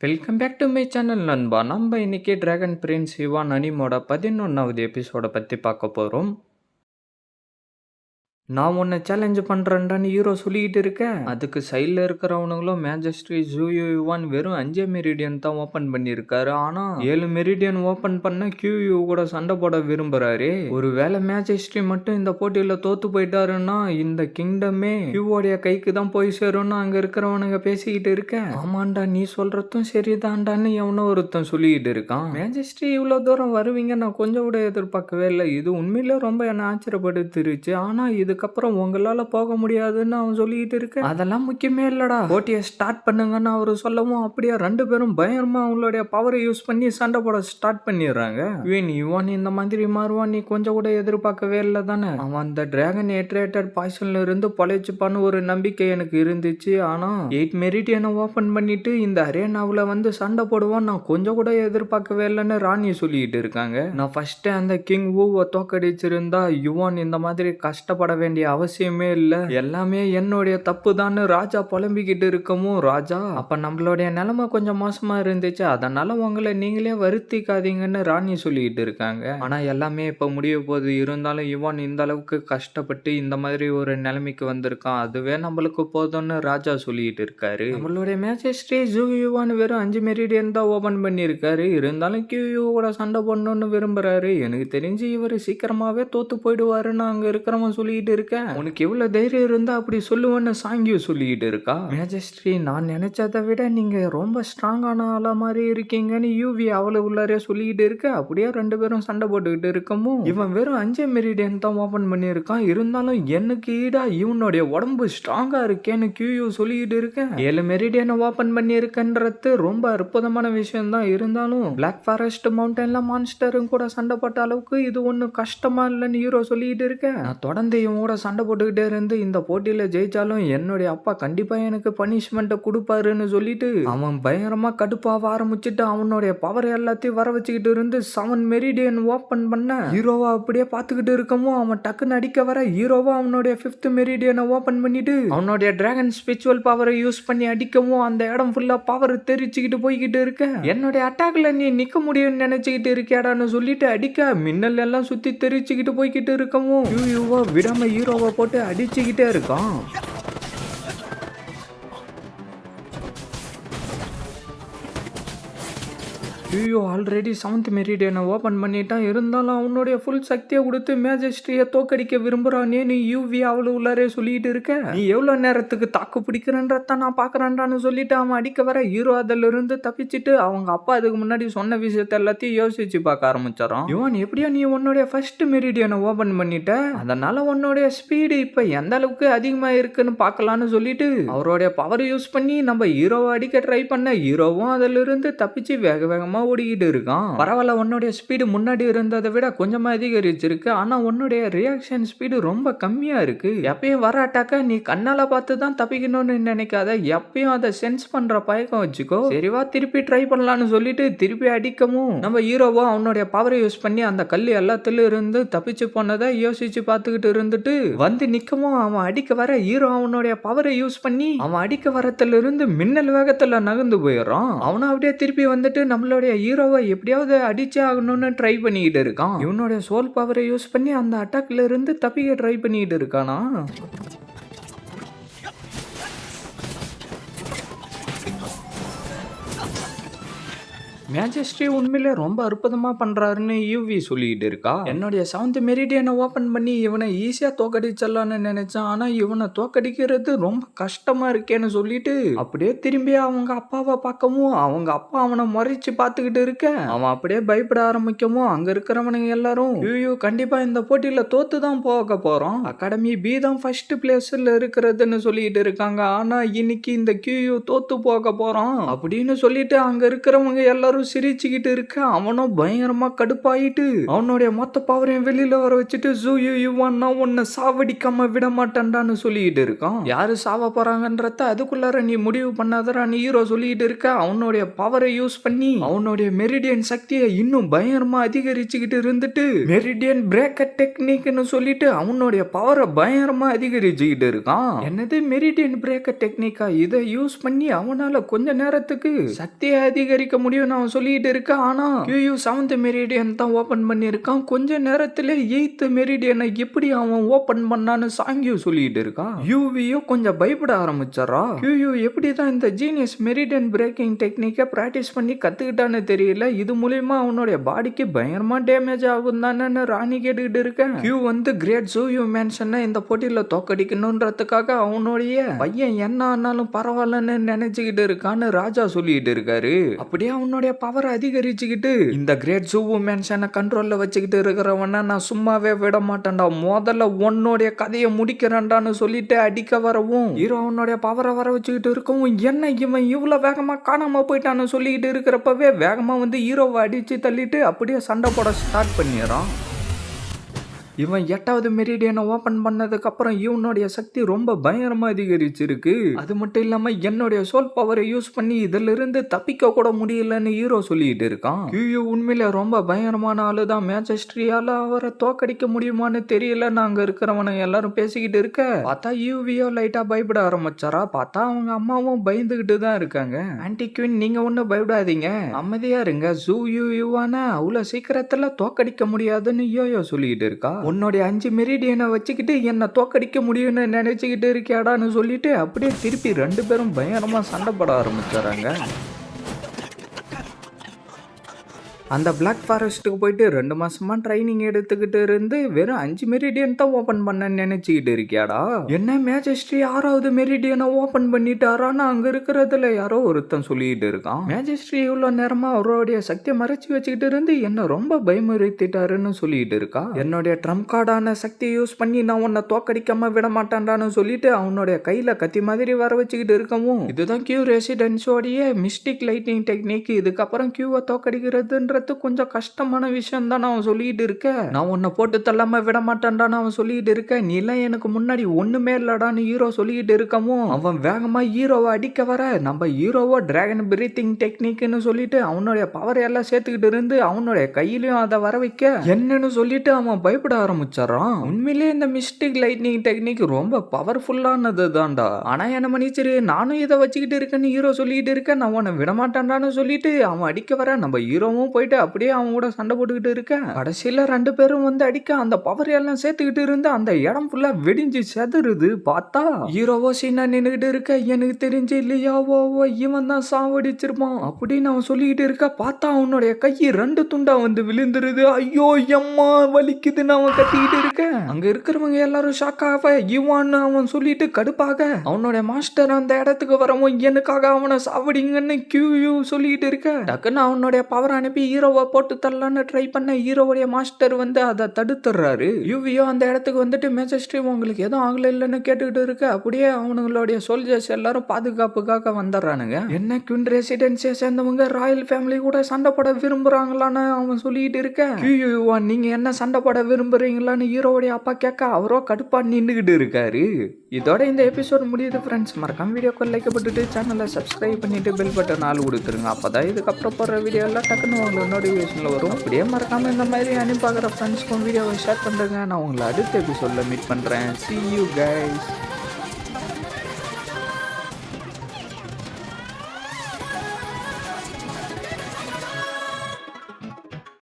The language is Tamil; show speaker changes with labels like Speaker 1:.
Speaker 1: Welcome back to my channel நண்பா. நம்ம இன்னைக்கு டிராகன் பிரின்ஸ் இவான் அனிமோட 11வது எபிசோட பற்றி பார்க்க போகிறோம். நான் உன்னை சேலஞ்சு பண்ணுறேன்டான்னு ஹீரோ சொல்லிக்கிட்டு இருக்கேன். அதுக்கு சைடில் இருக்கிறவனுங்களும் மேஜஸ்ட்ரி ஜூயு யுவான் வெறும் 5 மெரிடியன் தான் ஓப்பன் பண்ணியிருக்காரு. ஆனால் 7 மெரிடியன் ஓப்பன் பண்ண கியூயூ கூட சண்டை போட விரும்புகிறாரு. ஒரு வேளை மேஜஸ்ட்ரி மட்டும் இந்த போட்டியில் தோத்து போயிட்டாருன்னா இந்த கிங்டமே கியூவோடைய கைக்கு தான் போய் சேரும்னு அங்கே இருக்கிறவனுங்க பேசிக்கிட்டு இருக்கேன். ஆமாண்டா, நீ சொல்கிறதும் சரிதான்டான்னு எவனோ ஒருத்தன் சொல்லிக்கிட்டு இருக்கான். மேஜஸ்ட்ரி இவ்வளோ தூரம் வருவீங்க நான் கொஞ்சம் கூட எதிர்பார்க்கவே இல்லை. இது உண்மையிலே ரொம்ப என்னை ஆச்சரியப்படுத்திருச்சு. ஆனால் இதுக்கப்புறம் உங்களால போக முடியாதுன்னு அவன் சொல்லிட்டு இருக்கு. அதெல்லாம் முக்கியமே இல்லடா, போட்டியை ஸ்டார்ட் பண்ணுங்கன்னு அவரு சொல்லவும் அப்படியே 2 பேரும் பயங்கரமா அவங்களுடைய பவரை யூஸ் பண்ணி சண்டை போட ஸ்டார்ட் பண்ணிடுறாங்க. இவன் இந்த மாதிரி மாறுவான் நீ கொஞ்சம் கூட எதிர்பார்க்கவே இல்லை தானே. அவன் அந்த டிராகன் ஏட்ரேட்டட் பாய்சன்ல இருந்து பொழைச்சுப்பான்னு ஒரு நம்பிக்கை எனக்கு இருந்துச்சு. ஆனா 8 மெரிடியனை ஓபன் பண்ணிட்டு இந்த அரேனாவில் வந்து சண்டை போடுவான் நான் கொஞ்சம் கூட எதிர்பார்க்கவே இல்லைன்னு ராணி சொல்லிட்டு இருக்காங்க. நான் ஃபர்ஸ்ட் அந்த கிங் வூவை தோக்கடிச்சிருந்தா யுவான் இந்த மாதிரி கஷ்டப்பட வேண்டிய அவசியமே இல்லை, எல்லாமே என்னுடைய தப்பு தான் ராஜா புலம்பிக்கிட்டு இருக்கவும், ராஜா அப்ப நம்மளுடைய நிலைமை கொஞ்சம் மோசமா இருந்துச்சு, அதனால உங்களை நீங்களே வருத்திக்காதீங்கன்னு ராணி சொல்லிட்டு இருக்காங்க. ஆனா எல்லாமே இப்ப முடிய போது. இருந்தாலும் இவான் இந்த அளவுக்கு கஷ்டப்பட்டு இந்த மாதிரி ஒரு நிலைமைக்கு வந்திருக்கான், அதுவே நம்மளுக்கு போதும்னு ராஜா சொல்லிட்டு இருக்காரு. நம்மளுடைய மேஜஸ்ட்ரி யுவான் வெறும் 5 மெரிடியன் தான் ஓபன் பண்ணியிருக்காரு. இருந்தாலும் கியூ கூட சண்டை போடணும்னு விரும்புறாரு. எனக்கு தெரிஞ்சு இவர் சீக்கிரமாவே தோத்து போயிடுவாருன்னு அங்க இருக்கிறவன் சொல்லிட்டு இருக்கேன். உனக்கு எவ்வளவு தைரியம் இருந்தா அப்படி சொல்லுவேன்னு சாங்கியூ சொல்லிட்டு இருக்கா. மேஜஸ்ட்ரி நான் நினைச்சதை விட நீங்க ரொம்ப ஸ்ட்ராங்கான ஆளா மாதிரி இருக்கீங்கன்னு யூவி அவளை உள்ளாரே சொல்லிட்டு இருக்க. அப்படியே 2 பேரும் சண்டை போட்டுக்கிட்டு இருக்கமோ இவன் வெறும் 5 மெரிடியன் தான் ஓபன் பண்ணியிருக்கான். இருந்தாலும் எனக்கு ஈடா இவனுடைய உடம்பு ஸ்ட்ராங்கா இருக்கேன்னு கியூ சொல்லிட்டு இருக்கேன். 7 மெரிடியனை ஓபன் பண்ணியிருக்கன்றது ரொம்ப அற்புதமான விஷயம் தான். இருந்தாலும் பிளாக் ஃபாரஸ்ட் மவுண்டன்ல மான்ஸ்டரும் கூட சண்டை போட்ட அளவுக்கு இது ஒன்னும் கஷ்டமா இல்லைன்னு ஹீரோ சொல்லிட்டு இருக்கேன். நான் தொடர்ந்து இவன் கூட சண்டை போட்டுக்கிட்டே இருந்து இந்த போட்டியில ஜெயிச்சாலும் என்னுடைய அப்பா கண்டிப்பா எனக்கு பனிஷ்மெண்ட்டை கொடுப்பாருன்னு சொல்லிட்டு அவன் பயங்கரமா கடுப்பாக ஆரம்பிச்சுட்டு அவனுடைய பவர் எல்லாத்தையும் வர வச்சுக்கிட்டு இருந்து 7 மெரிடியன் ஓப்பன் பண்ண ஹீரோவா அப்படியே பார்த்துக்கிட்டு இருக்கமோ அவன் டக்குன்னு அடிக்க வர ஹீரோவா அவனுடைய 5th மெரிடியனை ஓப்பன் பண்ணிட்டு அவனுடைய டிராகன் ஸ்பிரிச்சுவல் பவரை யூஸ் பண்ணி அடிக்கவும் அந்த இடம் ஃபுல்லா பவர் தெரிச்சுக்கிட்டு போய்கிட்டு இருக்க. என்னுடைய அட்டாக்ல நீ நிக்க முடியும்னு நினைச்சுக்கிட்டு இருக்கியாடான்னு சொல்லிட்டு அடிக்க மின்னல் எல்லாம் சுத்தி தெரிச்சுக்கிட்டு போய்கிட்டு இருக்கவும் யூவா விடாம ஹீரோவை போட்டு அடிச்சுக்கிட்டே இருக்கான். ஐயோ ஆல்ரெடி 7th மெரிடியனை ஓப்பன் பண்ணிட்டான். இருந்தாலும் அவனுடைய ஃபுல் சக்தியை கொடுத்து மேஜஸ்ட்ரியை தோக்கடிக்க விரும்புறானே நீ யூவி அவளு உள்ளாரே சொல்லிட்டு இருக்க. நீ எவ்வளவு நேரத்துக்கு தாக்கு பிடிக்கிறன்றத நான் பாக்குறேன்டான்னு சொல்லிட்டு அவன் அடிக்க வர ஹீரோ அதுல இருந்து தப்பிச்சுட்டு அவங்க அப்பா அதுக்கு முன்னாடி சொன்ன விஷயத்த எல்லாத்தையும் யோசிச்சு பார்க்க ஆரம்பிச்சாராம். இவன் எப்படியா நீ உன்னுடைய 1st மெரிடியனை ஓபன் பண்ணிட்ட, அதனால உன்னுடைய ஸ்பீடு இப்ப எந்த அளவுக்கு அதிகமா இருக்குன்னு பார்க்கலான்னு சொல்லிட்டு அவருடைய பவர் யூஸ் பண்ணி நம்ம ஹீரோவை அடிக்க ட்ரை பண்ண ஹீரோவும் அதுல இருந்து தப்பிச்சு வேக வேகமா ஓடிக்கிட்டு இருக்கான். பரவாயில்ல, உன்னுடைய ஸ்பீடு முன்னாடி இருந்ததை விட கொஞ்சமா அதிகரிச்சிருக்கு. ஆனா உன்னுடைய ரியாக்ஷன் ஸ்பீடு ரொம்ப கம்மியா இருக்கு. எப்பயும் வர அட்டாக்க நீ கண்ணால பார்த்து தான் தப்பிக்கணும்னு நினைக்காத, எப்பயும் அதை சென்ஸ் பண்ற பழக்கம் வச்சுக்கோ. சரிவா திருப்பி ட்ரை பண்ணலாம்னு சொல்லிட்டு திருப்பி அடிக்கவும் நம்ம ஹீரோவோ அவனுடைய பவரை யூஸ் பண்ணி அந்த கல் எல்லாத்துல இருந்து தப்பிச்சு போனதை யோசிச்சு பார்த்துக்கிட்டு இருந்துட்டு வந்து நிக்கவும் அவன் அடிக்க வர ஹீரோ அவனுடைய பவரை யூஸ் பண்ணி அவன் அடிக்க வரத்துல இருந்து மின்னல் வேகத்துல நகர்ந்து போயிடுறான். அவனும் அப்படியே திருப்பி வந்துட்டு நம்மளுடைய ஹீரோவை எப்படியாவது அடிச்சே ஆகணும்னு ட்ரை பண்ணிக்கிட்டு இருக்கான். இவனுடைய சோல் பவரை யூஸ் பண்ணி அந்த அட்டாக்ல இருந்து தப்பிக்க ட்ரை பண்ணிக்கிட்டு இருக்கானா. மேஜஸ்ட்ரி உண்மையிலே ரொம்ப அற்புதமா பண்றாருன்னு யூவி சொல்லிட்டு இருக்கா. என்னுடைய 7th மெரிடியனை ஓபன் பண்ணி இவனை ஈஸியா தோக்கடிச்சிடலான்னு நினைச்சான். ஆனா இவனை தோக்கடிக்கிறது ரொம்ப கஷ்டமா இருக்கேன்னு சொல்லிட்டு அப்படியே திரும்பி அவங்க அப்பாவை பார்க்கவும் அவங்க அப்பா அவனை முறைச்சு பார்த்துக்கிட்டு இருக்க அவன் அப்படியே பயப்பட ஆரம்பிக்கவும் அங்க இருக்கிறவனுங்க எல்லாரும் யூ கண்டிப்பா இந்த போட்டியில தோத்து தான் போக போறோம், அகாடமி பி தான் 1st பிளேஸ்ல இருக்கிறதுன்னு சொல்லிட்டு இருக்காங்க. ஆனா இன்னைக்கு இந்த கியூ தோத்து போக போறோம் அப்படின்னு சொல்லிட்டு அங்க இருக்கிறவங்க எல்லாரும் எல்லாரும் சிரிச்சுக்கிட்டு இருக்க அவனும் பயங்கரமா கடுப்பாயிட்டு அவனுடைய மொத்த பவரையும் வெளியில வர வச்சுட்டு ஜூயுவான்னா உன்னை சாவடிக்காம விட மாட்டேன்டான்னு சொல்லிட்டு இருக்கான். யாரு சாவ போறாங்கன்றத அதுக்குள்ளார நீ முடிவு பண்ணாதரா நீ ஹீரோ சொல்லிட்டு இருக்க. அவனுடைய பவரை யூஸ் பண்ணி அவனுடைய மெரிடியன் சக்தியை இன்னும் பயங்கரமா அதிகரிச்சுக்கிட்டு இருந்துட்டு மெரிடியன் பிரேக்கர் டெக்னிக்னு சொல்லிட்டு அவனுடைய பவரை பயங்கரமா அதிகரிச்சுக்கிட்டு இருக்கான். என்னது மெரிடியன் பிரேக்கர் டெக்னிக்கா? இதை யூஸ் பண்ணி அவனால கொஞ்ச நேரத்துக்கு சக்தியை அதிகரிக்க முடியும்னு அவன் சொல்லிட்டு இருக்கான். ஆனா QU 7th மெரிடியன் தான் ஓபன் பண்ணிருக்கான். கொஞ்ச நேரத்துல 8th மெரிடியனை எப்படி அவன் ஓபன் பண்ணான்னு சாங்கியூ சொல்லிட்டு இருக்கான். யூவியோ கொஞ்சம் பயப்பட ஆரம்பிச்சாரா. QU எப்படிதான் இந்த ஜீனியஸ் மெரிடியன் பிரேக்கிங் டெக்னிக்கை பிராக்டிஸ் பண்ணி கத்துக்கிட்டான்னு தெரியல. இது மூலியமா அவனுடைய பாடிக்கு பயங்கரமா டேமேஜ் ஆகும் தானே ராணி கேட்டுக்கிட்டு இருக்கேன். Q வந்து கிரேட் ஜூயு மேன்ஷனை இந்த போட்டியில தோக்கடிக்கணும்ன்றதுக்காக அவனுடைய பையன் என்ன ஆனாலும் பரவாயில்லன்னு நினைச்சுக்கிட்டு இருக்கான்னு ராஜா சொல்லிட்டு இருக்காரு. அப்படியே அவனுடைய பவர் அதிகரிச்சுக்கிட்டு இந்த கிரேட் ஜூவு மேன்ஷனை கண்ட்ரோல்ல வச்சுக்கிட்டு இருக்கிறவன நான் சும்மாவே விட மாட்டேன்டா, முதல்ல உன்னுடைய கதையை முடிக்கிறேன்டான்னு சொல்லிட்டு அடிக்க வரவும் ஹீரோ அவனுடைய பவரை வர வச்சுக்கிட்டு இருக்கவும் என்ன இவன் இவ்வளவு வேகமா காணாம போயிட்டான்னு சொல்லிட்டு இருக்கிறப்பவே வேகமா வந்து ஹீரோவை அடிச்சு தள்ளிட்டு அப்படியே சண்டை போட ஸ்டார்ட் பண்ணிடுறான். இவன் 8வது மெரிடியனை ஓபன் பண்ணதுக்கு அப்புறம் இவனுடைய சக்தி ரொம்ப பயங்கரமா அதிகரிச்சிருக்கு. அது மட்டும் இல்லாம என்னுடைய சோல் பவரை யூஸ் பண்ணி இதுல இருந்து தப்பிக்க கூட முடியலன்னு ஹீரோ சொல்லிட்டு இருக்கான். QU உண்மையில ரொம்ப பயங்கரமான ஆளுதான். மேஜஸ்ட்ரியால அவரை தோக்கடிக்க முடியுமான்னு தெரியல. நாங்க இருக்கிறவனை எல்லாரும் பேசிக்கிட்டு இருக்க பார்த்தா யூவியோ லைட்டா பயப்பட ஆரம்பிச்சாரா. பார்த்தா அவங்க அம்மாவும் பயந்துகிட்டு தான் இருக்காங்க. ஆன்டி குயின் நீங்க ஒன்னும் பயப்படாதீங்க, அமைதியா இருங்க, ஜூயுவான அவ்வளவு சீக்கிரத்துல தோக்கடிக்க முடியாதுன்னு யோயோ சொல்லிட்டு இருக்கா. உன்னுடைய 5 மெரிடியனை வச்சுக்கிட்டு என்ன தோக்கடிக்க முடியும்னு நினைச்சுக்கிட்டு இருக்கியாடான்னு சொல்லிட்டு அப்படியே திருப்பி 2 பேரும் பயங்கரமா சண்டை போட ஆரம்பிச்சாராங்க. அந்த பிளாக் ஃபாரஸ்ட்டுக்கு போயிட்டு 2 மாசமா ட்ரைனிங் எடுத்துக்கிட்டு இருந்து வெறும் 5 மெரிடியன் தான் ஓபன் பண்ணன்னு நினைச்சுக்கிட்டு இருக்கியாடா. என்ன மேஜஸ்ட்ரி 6வது மெரிடியனை ஓபன் பண்ணிட்டாரான்னு அங்க இருக்கிறதுல யாரோ ஒருத்தன் சொல்லிட்டு இருக்கான். மேஜஸ்ட்ரி இவ்வளவு நேரமா அவருடைய சக்தியை மறைச்சு வச்சுக்கிட்டு இருந்து என்ன ரொம்ப பயமுறுத்திட்டாருன்னு சொல்லிட்டு இருக்கா. என்னுடைய ட்ரம்ப் கார்டான சக்தியை யூஸ் பண்ணி நான் உன்னை தோக்கடிக்காம விட மாட்டான்டான்னு சொல்லிட்டு அவனுடைய கையில கத்தி மாதிரி வர வச்சுக்கிட்டு இருக்கவும் இதுதான் Q ரெசிடென்ஸோடைய மிஸ்டிக் லைட்டிங் டெக்னிக். இதுக்கப்புறம் Qவை தோக்கடிக்கிறதுன்ற கொஞ்சம் கஷ்டமான விஷயம் தான் நான் சொல்லிட்டு இருக்கேன். நான் உன்னை போட்டு தள்ளாம விட மாட்டேன்டா நான் சொல்லிட்டு இருக்கேன். நீ எல்லாம் எனக்கு முன்னாடி ஒண்ணுமே இல்லடான்னு ஹீரோ சொல்லிட்டு இருக்கவும் அவன் வேகமா ஹீரோவை அடிக்க வர நம்ம ஹீரோவோ டிராகன் பிரீத்திங் டெக்னிக்னு சொல்லிட்டு அவனுடைய பவர் எல்லாம் சேர்த்துக்கிட்டு இருந்து அவனுடைய கையிலயும் அதை வர வைக்க என்னன்னு சொல்லிட்டு அவன் பயப்பட ஆரம்பிச்சாரான். உண்மையிலேயே இந்த மிஸ்டிக் லைட்னிங் டெக்னிக் ரொம்ப பவர்ஃபுல்லானது தான்டா. ஆனா என்ன மன்னிச்சிரு, நானும் இதை வச்சுக்கிட்டு இருக்கேன்னு ஹீரோ சொல்லிட்டு இருக்கேன். நான் உன்னை விட மாட்டேன்டான்னு சொல்லிட்டு அவன் அடிக்க வர நம்ம ஹீரோவும் போயிட்டு அப்படியே அவங்க கூட சண்டை போட்டுக்கிட்டு இருக்க கடைசியில 2 பேரும் வந்து அடிக்க அந்த பவர் எல்லாம் சேர்த்துக்கிட்டு இருந்து அந்த இடம் ஃபுல்லா வெடிஞ்சு செதறுது. பார்த்தா ஹீரோவோ சீனா நின்னுகிட்டு இருக்க. எனக்கு தெரிஞ்சு இல்லையா இவன் தான் சாவடிச்சிருப்பான் அப்படின்னு அவன் சொல்லிக்கிட்டு இருக்க. பார்த்தா அவனுடைய கை 2 துண்டா வந்து விழுந்துருது. ஐயோ எம்மா வலிக்குதுன்னு அவன் கத்திக்கிட்டு இருக்க. அங்க இருக்கிறவங்க எல்லாரும் ஷாக்காக இவான்னு அவன் சொல்லிட்டு கடுப்பாக அவனுடைய மாஸ்டர் அந்த இடத்துக்கு வரவும் எனக்காக அவனை சாவடிங்கன்னு QU சொல்லிட்டு இருக்க. டக்குன்னு அவனுடைய பவர் அனுப்பி ஹீரோவை போட்டு தரலான்னு ட்ரை பண்ண ஹீரோவுடைய மாஸ்டர் வந்து அதை தடுத்துறாரு. யூவியோ அந்த இடத்துக்கு வந்துட்டு மேஜஸ்ட்ரி உங்களுக்கு எதுவும் ஆகல இல்லைன்னு கேட்டுக்கிட்டு இருக்க. அப்படியே அவனுங்களுடைய சோல்ஜர்ஸ் எல்லாரும் பாதுகாப்புக்காக வந்துடுறானுங்க. என்ன குயின் ரெசிடென்சியை சேர்ந்தவங்க ராயல் ஃபேமிலி கூட சண்டை போட விரும்புறாங்களான்னு அவன் சொல்லிட்டு இருக்க. QU1 நீங்க என்ன சண்டை போட விரும்புறீங்களான்னு ஹீரோவுடைய அப்பா கேட்க அவரோ கடுப்பா நின்றுகிட்டு இருக்காரு. இதோட இந்த எபிசோட் முடியுது ஃப்ரெண்ட்ஸ். மறக்காம வீடியோக்கு லைக் பண்ணிட்டு சேனலை சப்ஸ்கிரைப் பண்ணிட்டு பெல் பட்டன் ஆல் கொடுத்துருங்க. அப்பதான் இதுக்கப்புறம் போடுற வீடியோ எல்லாம் டக்குன்னு உங்களுக்கு நோட்டிஃபிகேஷன்ல வரும். அப்படியே மறக்காம இந்த மாதிரி அனுப்பி பார்க்குற ஃப்ரெண்ட்ஸ்க்கும் வீடியோவை ஷேர் பண்ணுறேங்க. நான் உங்களை அடுத்த எபிசோட்ல மீட் பண்றேன். See you guys.